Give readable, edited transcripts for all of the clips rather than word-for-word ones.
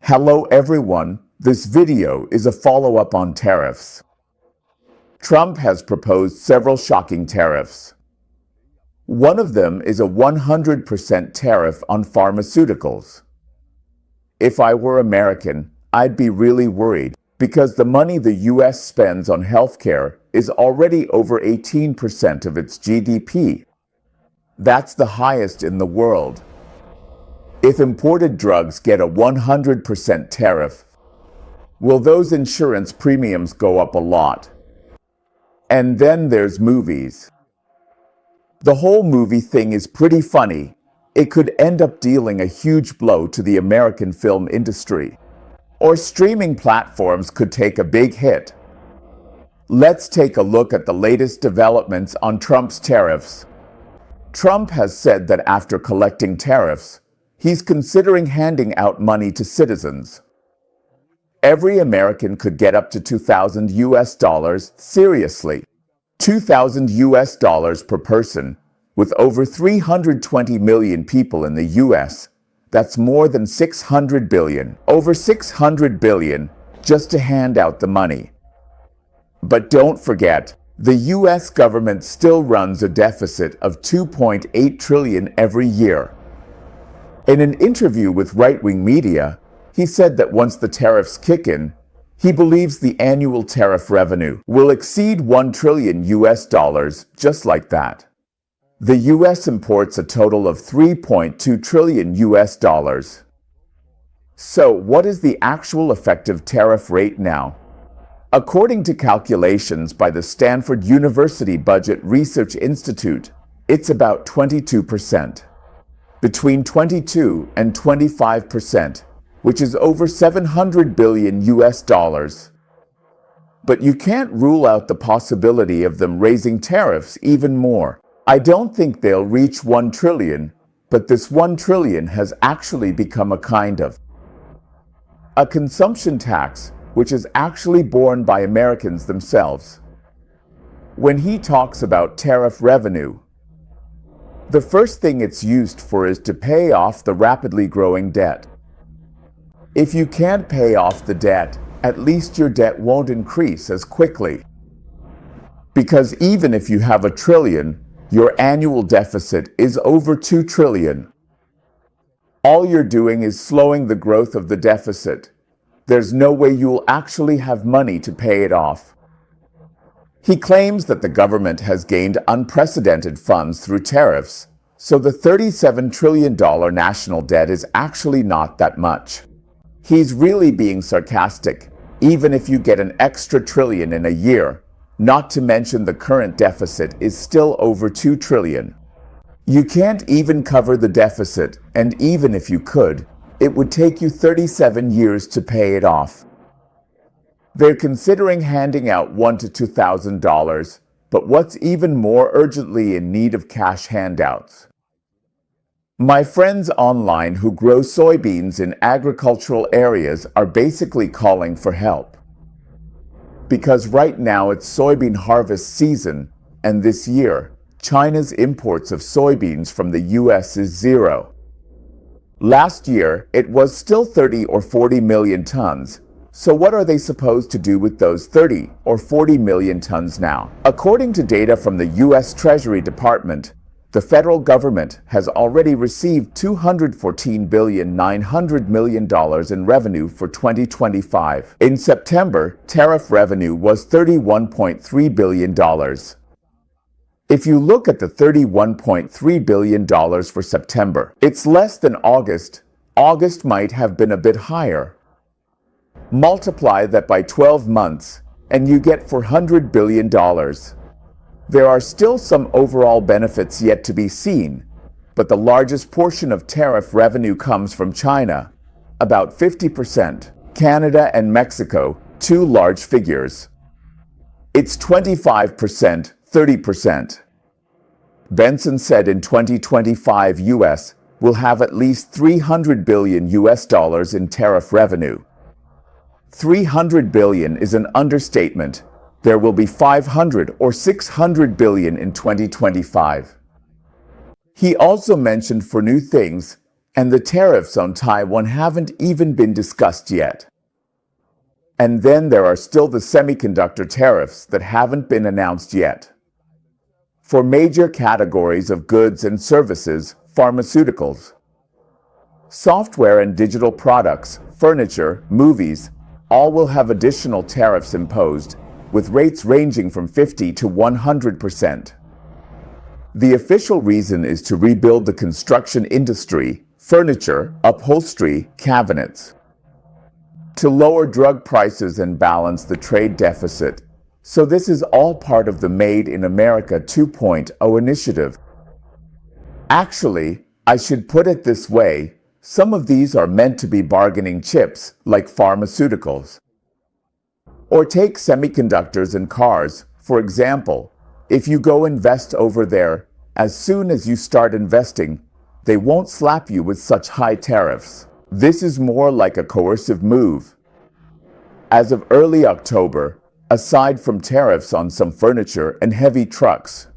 Hello everyone, this video is a follow-up on tariffs. Trump has proposed several shocking tariffs. One of them is a 100% tariff on pharmaceuticals. If I were American, I'd be really worried because the money the US spends on healthcare is already over 18% of its GDP. That's the highest in the world. If imported drugs get a 100% tariff, will those insurance premiums go up a lot? And then there's movies. The whole movie thing is pretty funny. It could end up dealing a huge blow to the American film industry. Or streaming platforms could take a big hit. Let's take a look at the latest developments on Trump's tariffs. Trump has said that after collecting tariffs, he's considering handing out money to citizens. Every American could get up to $2,000 seriously. $2,000 per person. With over 320 million people in the US, that's more than 600 billion. Over 600 billion just to hand out the money. But don't forget, the US government still runs a deficit of $2.8 trillion every year. In an interview with right-wing media, he said that once the tariffs kick in, he believes the annual tariff revenue will exceed $1 trillion just like that. The US imports a total of $3.2 trillion. So what is the actual effective tariff rate now? According to calculations by the Stanford University Budget Research Institute, it's about 22%. Between 22 and 25%, which is over $700 billion. But you can't rule out the possibility of them raising tariffs even more. I don't think they'll reach $1 trillion, but this $1 trillion has actually become a kind of a consumption tax, which is actually borne by Americans themselves. When he talks about tariff revenue, the first thing it's used for is to pay off the rapidly growing debt. If you can't pay off the debt, at least your debt won't increase as quickly. Because even if you have $1 trillion, your annual deficit is over $2 trillion. All you're doing is slowing the growth of the deficit. There's no way you'll actually have money to pay it off. He claims that the government has gained unprecedented funds through tariffs, so the $37 trillion national debt is actually not that much. He's really being sarcastic, even if you get an extra trillion in a year, not to mention the current deficit is still over $2 trillion. You can't even cover the deficit, and even if you could, it would take you 37 years to pay it off. They're considering handing out $1,000 to $2,000, but what's even more urgently in need of cash handouts? My friends online who grow soybeans in agricultural areas are basically calling for help. Because right now it's soybean harvest season, and this year, China's imports of soybeans from the US is zero. Last year, it was still 30 or 40 million tons. So what are they supposed to do with those 30 or 40 million tons now? According to data from the US Treasury Department, the federal government has already received $214.9 billion in revenue for 2025. In September, tariff revenue was $31.3 billion. If you look at the $31.3 billion for September, it's less than August. August might have been a bit higher. Multiply that by 12 months, and you get $400 billion. There are still some overall benefits yet to be seen, but the largest portion of tariff revenue comes from China, about 50%, Canada and Mexico, two large figures. It's 25%, 30%. Benson said in 2025 US will have at least $300 billion in tariff revenue. 300 billion is an understatement. There will be 500 or 600 billion in 2025. He also mentioned for new things, And the tariffs on Taiwan haven't even been discussed yet. And then there are still the semiconductor tariffs that haven't been announced yet. For major categories of goods and services, pharmaceuticals, software and digital products, furniture, movies, all will have additional tariffs imposed, with rates ranging from 50 to 100%. The official reason is to rebuild the construction industry, furniture, upholstery, cabinets, to lower drug prices and balance the trade deficit. So this is all part of the Made in America 2.0 initiative. Actually, I should put it this way, some of these are meant to be bargaining chips, like pharmaceuticals. Or take semiconductors and cars, for example. If you go invest over there, as soon as you start investing, they won't slap you with such high tariffs. This is more like a coercive move. As of early October, aside from tariffs on some furniture and heavy trucks,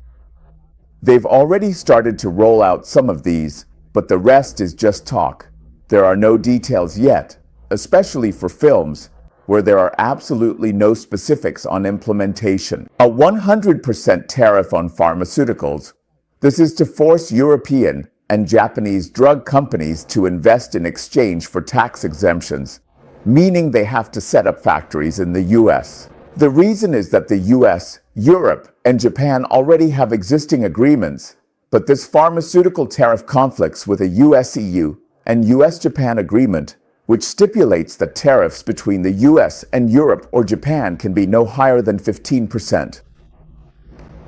they've already started to roll out some of these, but the rest is just talk. There are no details yet, especially for films, where there are absolutely no specifics on implementation. A 100% tariff on pharmaceuticals. This is to force European and Japanese drug companies to invest in exchange for tax exemptions, meaning they have to set up factories in the US. The reason is that the US, Europe, and Japan already have existing agreements, but this pharmaceutical tariff conflicts with a US-EU and US-Japan agreement, which stipulates that tariffs between the US and Europe or Japan can be no higher than 15%.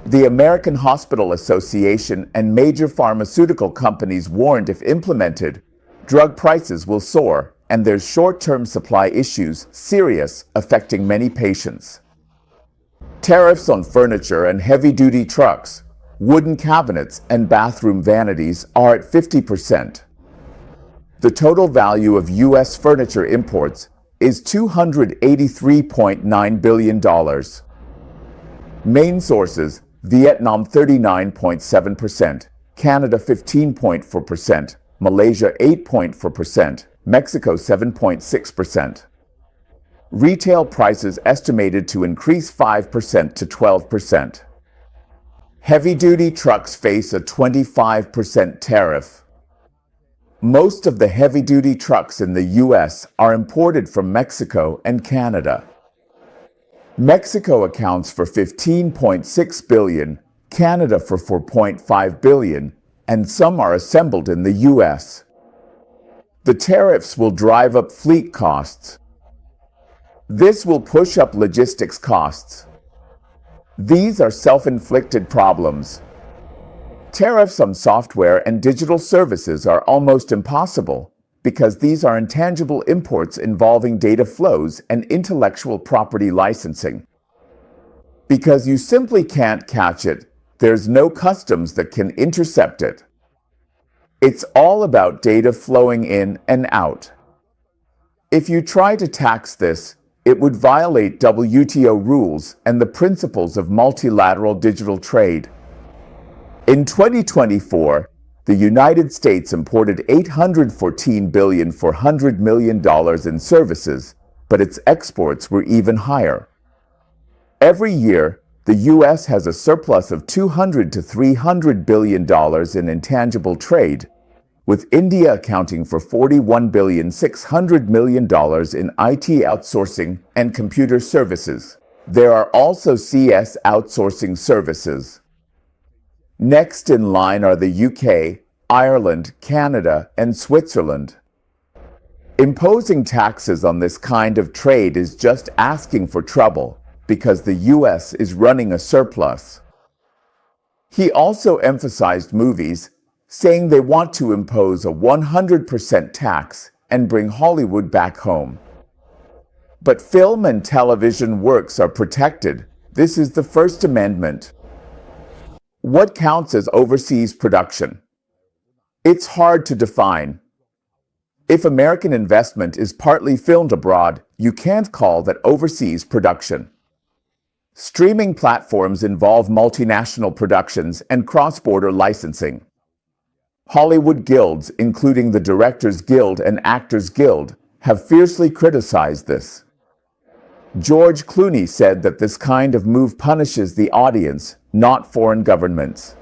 The American Hospital Association and major pharmaceutical companies warned if implemented, drug prices will soar, and there's short-term supply issues, serious, affecting many patients. Tariffs on furniture and heavy-duty trucks, wooden cabinets, and bathroom vanities are at 50%. The total value of U.S. furniture imports is $283.9 billion. Main sources: Vietnam 39.7%, Canada 15.4%, Malaysia 8.4%, Mexico 7.6%. Retail prices estimated to increase 5% to 12%. Heavy-duty trucks face a 25% tariff. Most of the heavy-duty trucks in the U.S. are imported from Mexico and Canada. Mexico accounts for $15.6 billion, Canada for $4.5 billion, and some are assembled in the U.S. The tariffs will drive up fleet costs. This will push up logistics costs. These are self-inflicted problems. Tariffs on software and digital services are almost impossible because these are intangible imports involving data flows and intellectual property licensing. Because you simply can't catch it, there's no customs that can intercept it. It's all about data flowing in and out. If you try to tax this, it would violate WTO rules and the principles of multilateral digital trade. In 2024, the United States imported $814 billion for $100 million in services, but its exports were even higher. Every year, the U.S. has a surplus of $200 to $300 billion in intangible trade, with India accounting for $41.6 billion in IT outsourcing and computer services. There are also CS outsourcing services. Next in line are the UK, Ireland, Canada, and Switzerland. Imposing taxes on this kind of trade is just asking for trouble because the US is running a surplus. He also emphasized movies, saying they want to impose a 100% tax and bring Hollywood back home. But film and television works are protected. This is the First Amendment. What counts as overseas production? It's hard to define. If American investment is partly filmed abroad, you can't call that overseas production. Streaming platforms involve multinational productions and cross-border licensing. Hollywood guilds, including the Directors Guild and Actors Guild, have fiercely criticized this. George Clooney said that this kind of move punishes the audience, not foreign governments.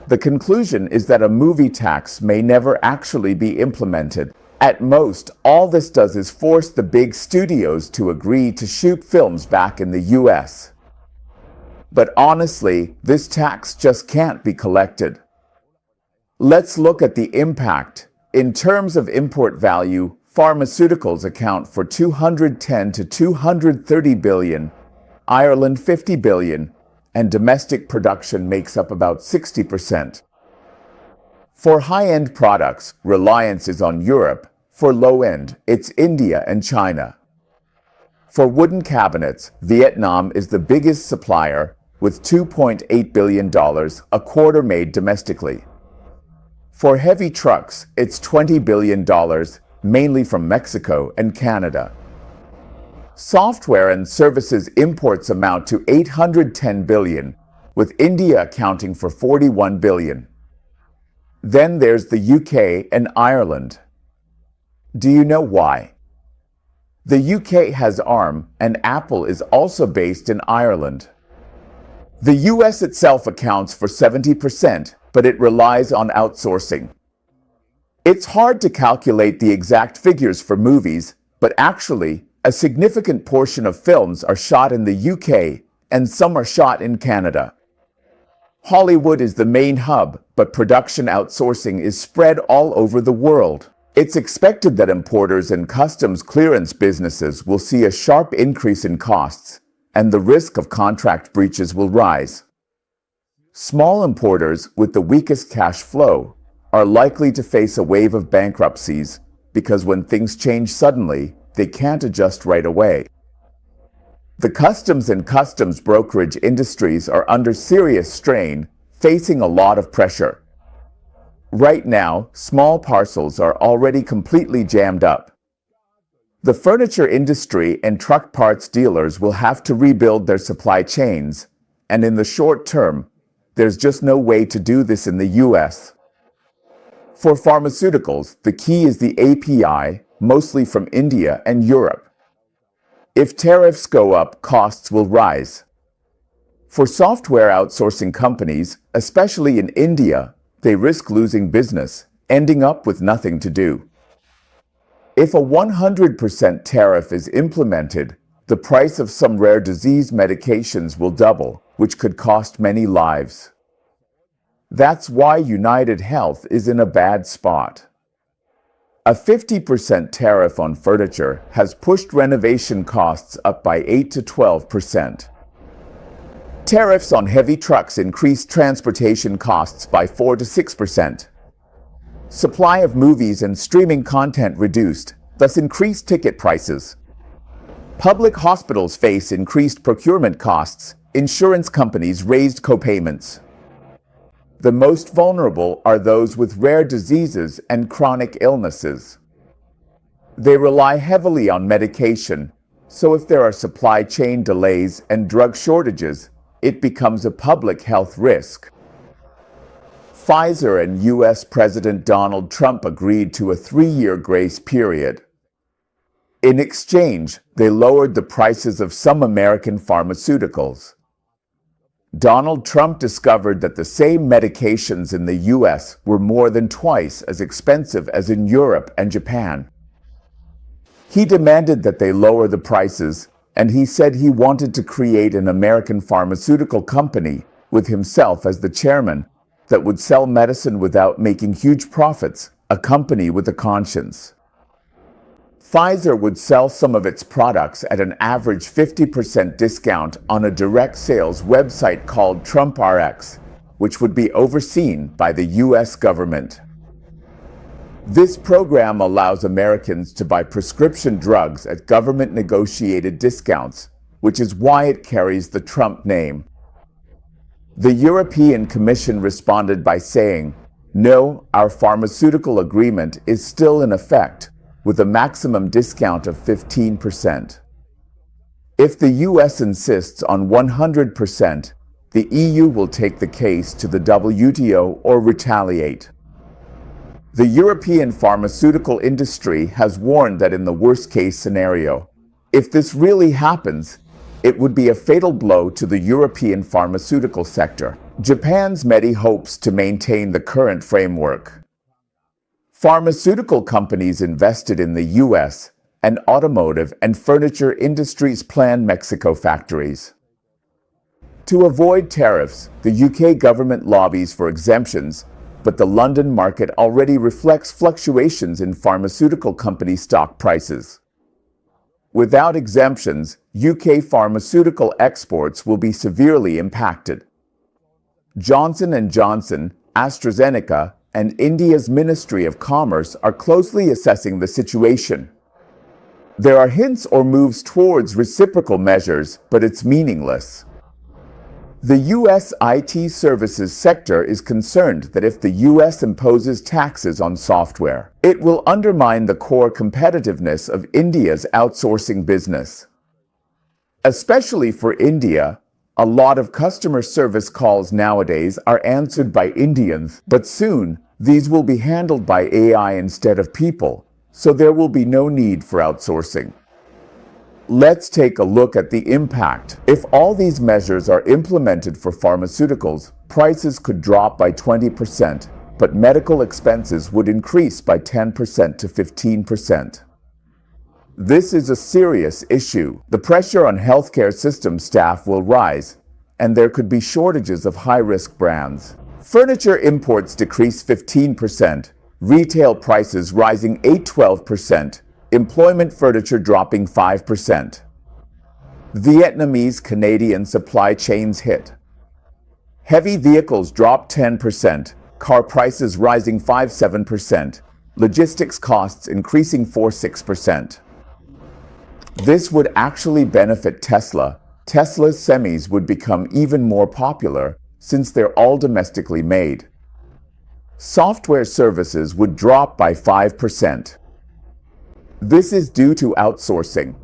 The conclusion is that a movie tax may never actually be implemented. At most, all this does is force the big studios to agree to shoot films back in the US. But honestly, this tax just can't be collected. Let's look at the impact. In terms of import value, pharmaceuticals account for 210 to 230 billion, Ireland 50 billion, and domestic production makes up about 60%. For high-end products, reliance is on Europe. For low-end, it's India and China. For wooden cabinets, Vietnam is the biggest supplier, with $2.8 billion, a quarter made domestically. For heavy trucks, it's $20 billion, mainly from Mexico and Canada. Software and services imports amount to $810 billion, with India accounting for $41 billion. Then there's the UK and Ireland. Do you know why? The UK has ARM, and Apple is also based in Ireland. The US itself accounts for 70%, but it relies on outsourcing. It's hard to calculate the exact figures for movies, but actually, a significant portion of films are shot in the UK, and some are shot in Canada. Hollywood is the main hub, but production outsourcing is spread all over the world. It's expected that importers and customs clearance businesses will see a sharp increase in costs, and the risk of contract breaches will rise. Small importers with the weakest cash flow are likely to face a wave of bankruptcies because when things change suddenly, they can't adjust right away. The customs and customs brokerage industries are under serious strain, facing a lot of pressure. Right now, small parcels are already completely jammed up. The furniture industry and truck parts dealers will have to rebuild their supply chains, and in the short term, there's just no way to do this in the US. For pharmaceuticals, the key is the API, mostly from India and Europe. If tariffs go up, costs will rise. For software outsourcing companies, especially in India, they risk losing business, ending up with nothing to do. If a 100% tariff is implemented, the price of some rare disease medications will double, which could cost many lives. That's why United Health is in a bad spot. A 50% tariff on furniture has pushed renovation costs up by 8 to 12%. Tariffs on heavy trucks increased transportation costs by 4 to 6%. Supply of movies and streaming content reduced, thus increased ticket prices. Public hospitals face increased procurement costs. Insurance companies raised co-payments. The most vulnerable are those with rare diseases and chronic illnesses. They rely heavily on medication, so if there are supply chain delays and drug shortages, it becomes a public health risk. Pfizer and US President Donald Trump agreed to a 3-year grace period. In exchange, they lowered the prices of some American pharmaceuticals. Donald Trump discovered that the same medications in the US were more than twice as expensive as in Europe and Japan. He demanded that they lower the prices, and he said he wanted to create an American pharmaceutical company with himself as the chairman that would sell medicine without making huge profits, a company with a conscience. Pfizer would sell some of its products at an average 50% discount on a direct sales website called TrumpRx, which would be overseen by the US government. This program allows Americans to buy prescription drugs at government-negotiated discounts, which is why it carries the Trump name. The European Commission responded by saying, "No, our pharmaceutical agreement is still in effect, with a maximum discount of 15%. If the US insists on 100%, the EU will take the case to the WTO or retaliate." The European pharmaceutical industry has warned that in the worst-case scenario, if this really happens, it would be a fatal blow to the European pharmaceutical sector. Japan's METI hopes to maintain the current framework. Pharmaceutical companies invested in the U.S. and automotive and furniture industries plan Mexico factories. To avoid tariffs, the UK government lobbies for exemptions, but the London market already reflects fluctuations in pharmaceutical company stock prices. Without exemptions, UK pharmaceutical exports will be severely impacted. Johnson & Johnson, AstraZeneca, and India's Ministry of Commerce are closely assessing the situation. There are hints or moves towards reciprocal measures, but it's meaningless. The U.S. IT services sector is concerned that if the U.S. imposes taxes on software, it will undermine the core competitiveness of India's outsourcing business. Especially for India, a lot of customer service calls nowadays are answered by Indians, but soon these will be handled by AI instead of people, so there will be no need for outsourcing. Let's take a look at the impact. If all these measures are implemented for pharmaceuticals, prices could drop by 20%, but medical expenses would increase by 10% to 15%. This is a serious issue. The pressure on healthcare system staff will rise, and there could be shortages of high-risk brands. Furniture imports decrease 15%, retail prices rising 8–12%, employment furniture dropping 5%. Vietnamese-Canadian supply chains hit. Heavy vehicles drop 10%, car prices rising 5–7%, logistics costs increasing 4–6%. This would actually benefit Tesla. Tesla's semis would become even more popular since they're all domestically made. Software services would drop by 5%. This is due to outsourcing.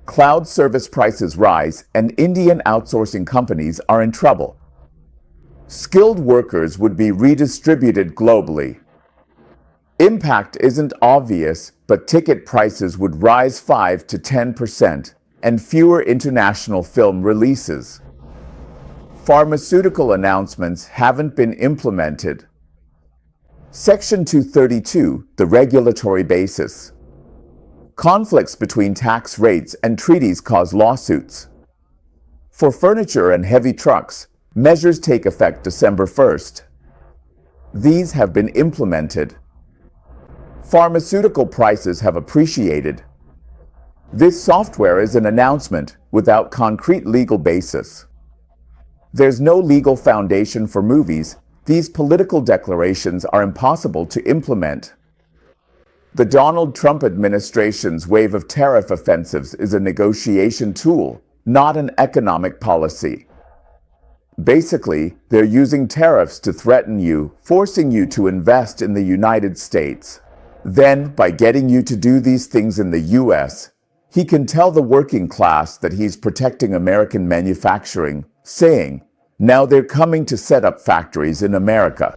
Cloud service prices rise, and Indian outsourcing companies are in trouble. Skilled workers would be redistributed globally. Impact isn't obvious, but ticket prices would rise 5 to 10%, and fewer international film releases. Pharmaceutical announcements haven't been implemented. Section 232, the regulatory basis. Conflicts between tax rates and treaties cause lawsuits. For furniture and heavy trucks, measures take effect December 1st. These have been implemented. Pharmaceutical prices have appreciated. This software is an announcement without concrete legal basis. There's no legal foundation for movies. These political declarations are impossible to implement. The Donald Trump administration's wave of tariff offensives is a negotiation tool, not an economic policy. Basically, they're using tariffs to threaten you, forcing you to invest in the United States. Then, by getting you to do these things in the US, he can tell the working class that he's protecting American manufacturing, saying, now they're coming to set up factories in America.